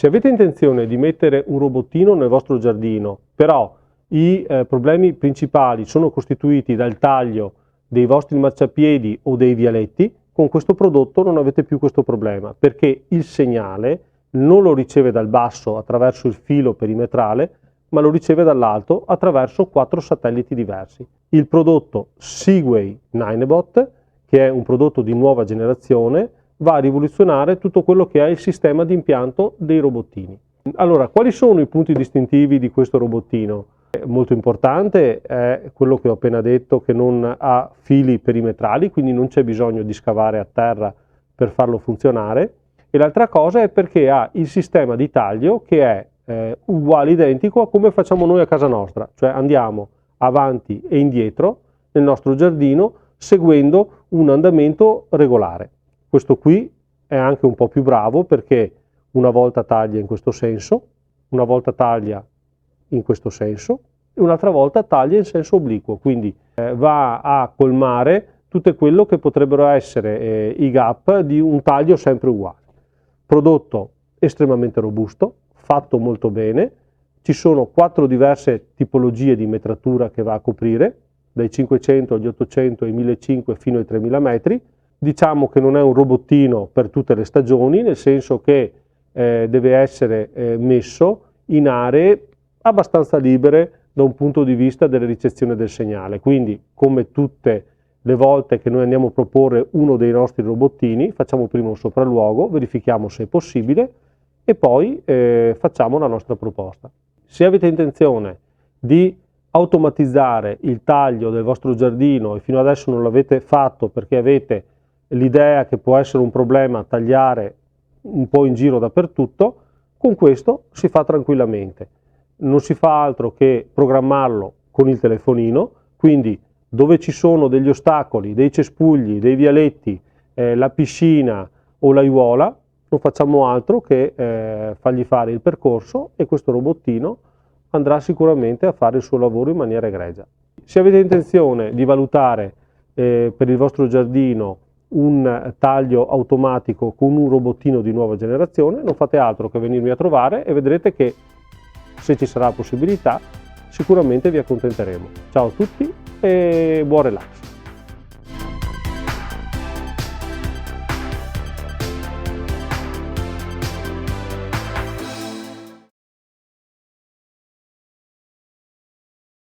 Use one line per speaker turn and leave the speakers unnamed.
Se avete intenzione di mettere un robottino nel vostro giardino, però i problemi principali sono costituiti dal taglio dei vostri marciapiedi o dei vialetti, con questo prodotto non avete più questo problema, perché il segnale non lo riceve dal basso attraverso il filo perimetrale, ma lo riceve dall'alto attraverso 4 satelliti diversi. Il prodotto Seaway Ninebot, che è un prodotto di nuova generazione, va a rivoluzionare tutto quello che è il sistema di impianto dei robottini. Allora, quali sono i punti distintivi di questo robottino? Molto importante è quello che ho appena detto, che non ha fili perimetrali, quindi non c'è bisogno di scavare a terra per farlo funzionare. E l'altra cosa è perché ha il sistema di taglio che è uguale, identico a come facciamo noi a casa nostra, cioè andiamo avanti e indietro nel nostro giardino seguendo un andamento regolare. Questo qui è anche un po' più bravo perché una volta taglia in questo senso, una volta taglia in questo senso e un'altra volta taglia in senso obliquo, quindi va a colmare tutto quello che potrebbero essere i gap di un taglio sempre uguale. Prodotto estremamente robusto, fatto molto bene, ci sono 4 diverse tipologie di metratura che va a coprire, dai 500 agli 800 ai 1500 fino ai 3000 metri. Diciamo che non è un robottino per tutte le stagioni, nel senso che deve essere messo in aree abbastanza libere da un punto di vista della ricezione del segnale. Quindi, come tutte le volte che noi andiamo a proporre uno dei nostri robottini, facciamo prima un sopralluogo, verifichiamo se è possibile e poi facciamo la nostra proposta. Se avete intenzione di automatizzare il taglio del vostro giardino e fino adesso non l'avete fatto perché avete l'idea che può essere un problema tagliare un po' in giro dappertutto, con questo si fa tranquillamente. Non si fa altro che programmarlo con il telefonino, quindi dove ci sono degli ostacoli, dei cespugli, dei vialetti, la piscina o l'aiuola, non facciamo altro che fargli fare il percorso e questo robottino andrà sicuramente a fare il suo lavoro in maniera egregia. Se avete intenzione di valutare per il vostro giardino un taglio automatico con un robottino di nuova generazione, non fate altro che venirmi a trovare e vedrete che, se ci sarà possibilità, sicuramente vi accontenteremo. Ciao a tutti e buon relax!